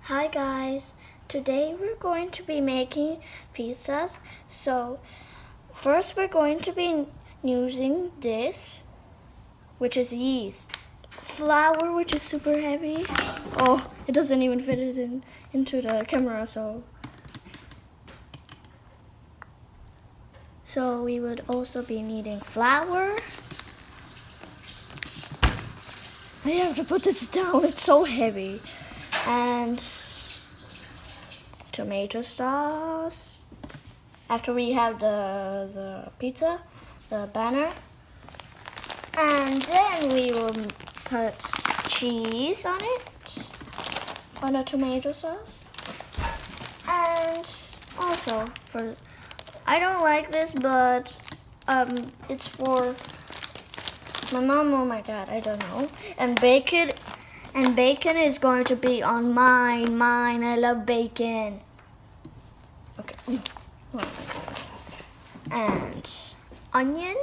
Hi guys, today we're going to be making pizzas. So first we're going to be using this, which is yeast, flour, which is super heavy. Oh, it doesn't even fit it into the camera, so we would also be needing flour. I have to put this down, it's so heavy. And tomato sauce. After we have the pizza, the banner. And then we will put cheese on it, on the tomato sauce. And also, I don't like this, but it's for my mom or my dad, I don't know. And bacon is going to be on mine. I love bacon. Okay. Oh my God. And onion.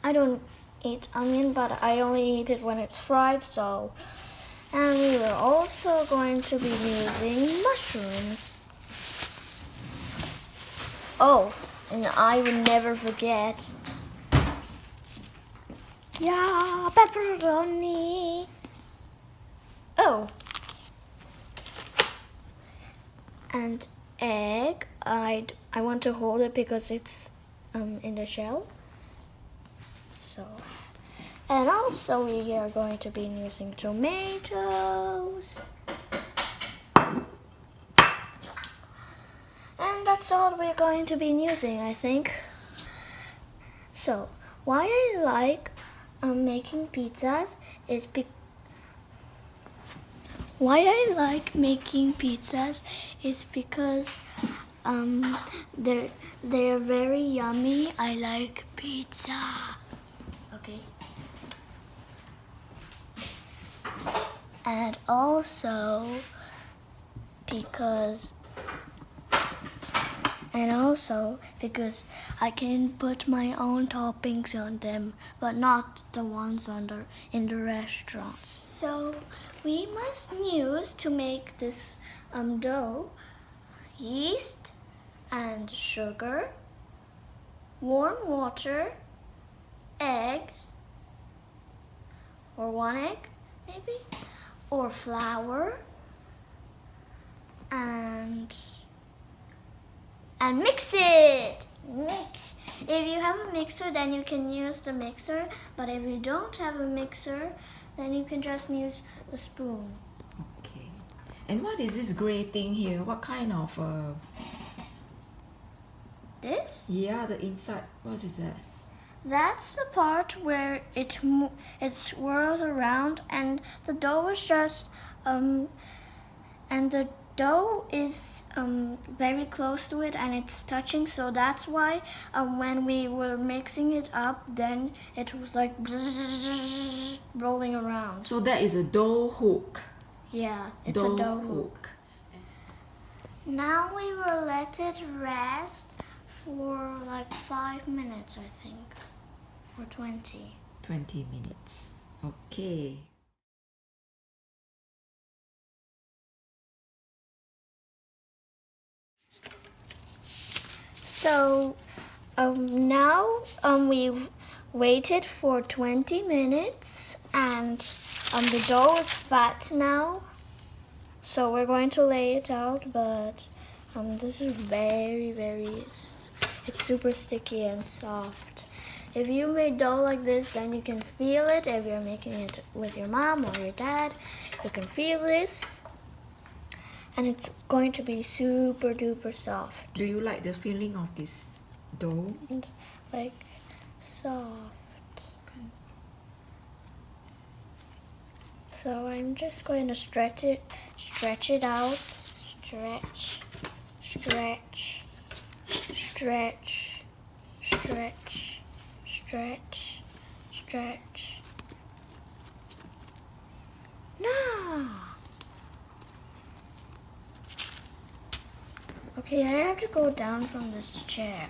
I don't eat onion, but I only eat it when it's fried, so. And we were also going to be using mushrooms. Oh, and I would never forget. Yeah, pepperoni. Oh. And egg. I want to hold it because it's in the shell. So, and also we are going to be using tomatoes. And that's all we're going to be using, I think. So, why I like making pizzas is because they're very yummy. I like pizza. Okay. And also because I can put my own toppings on them, but not the ones in the restaurants. So we must use to make this dough yeast and sugar, warm water, eggs, or one egg maybe, or flour, and mix it. Mix. If you have a mixer, then you can use the mixer, but if you don't have a mixer, then you can just use the spoon. Okay. And what is this gray thing here? What kind of This? Yeah, the inside. What is that? That's the part where it swirls around, and the dough is just very close to it, and it's touching. So that's why when we were mixing it up, then it was like rolling around. So that is a dough hook. Yeah, it's a dough hook. Now we will let it rest for like 5 minutes, I think, or 20. 20 minutes. Okay. So now we've waited for 20 minutes, and the dough is fat now. So we're going to lay it out, but this is it's super sticky and soft. If you make dough like this, then you can feel it. If you're making it with your mom or your dad, you can feel this. And it's going to be super duper soft. Do you like the feeling of this dough? And like soft. So I'm just going to stretch it out. Stretch, stretch, stretch, stretch, stretch, stretch. No. Okay, I have to go down from this chair.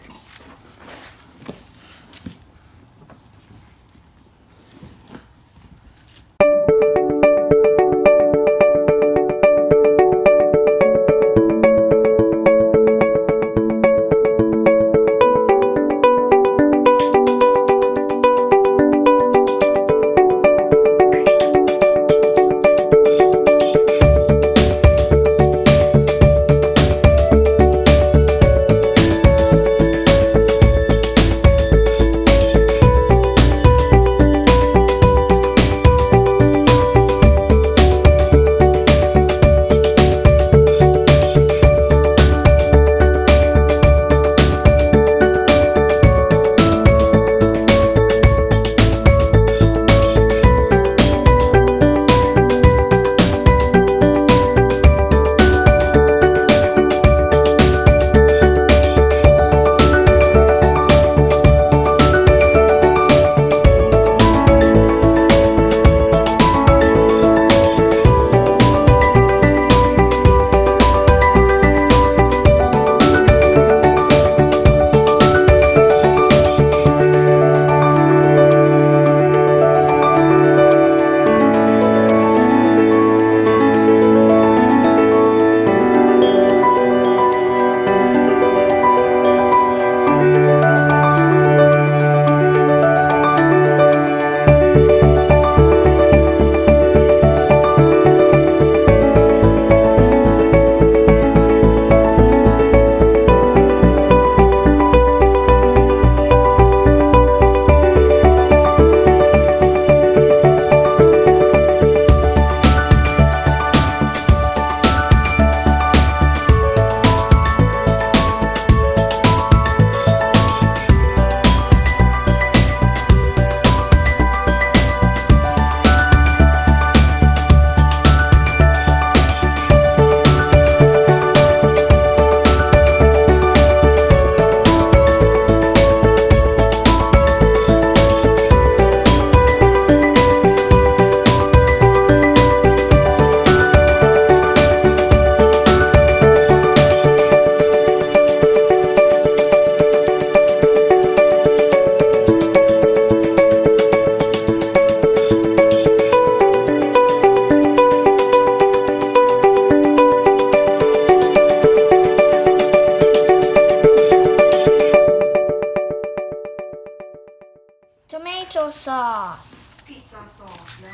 tomato sauce. Pizza sauce, yeah?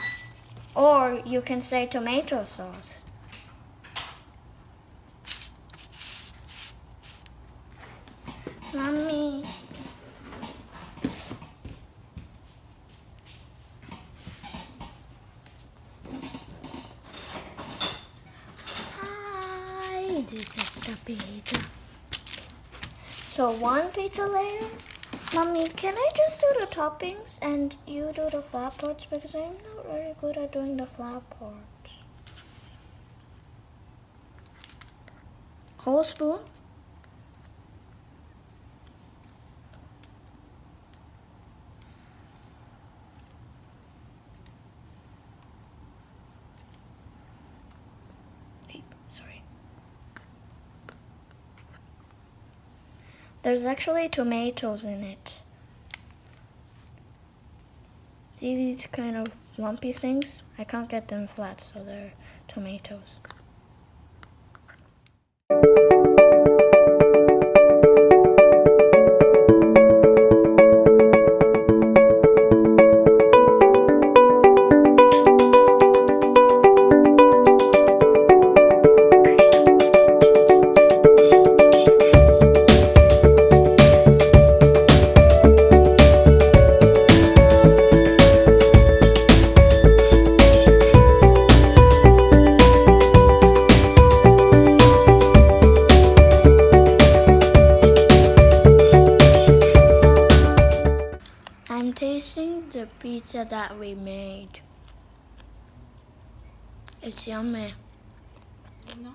Or you can say tomato sauce. Mommy. Hi, this is the pizza. So one pizza layer. Mommy, can I just do the toppings and you do the flat parts because I'm not very good at doing the flat parts. Whole spoon? Sorry. There's actually tomatoes in it. See these kind of lumpy things? I can't get them flat, so they're tomatoes. I'm tasting the pizza that we made. It's yummy. You know?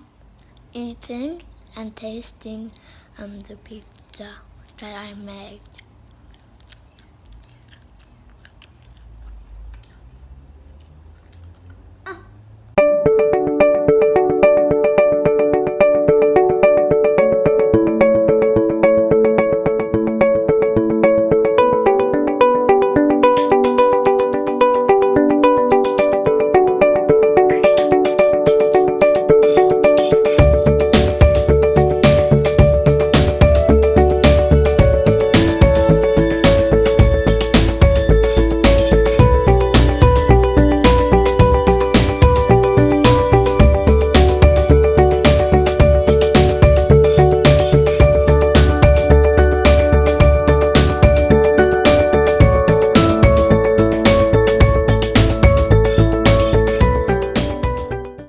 Eating and tasting the pizza that I made.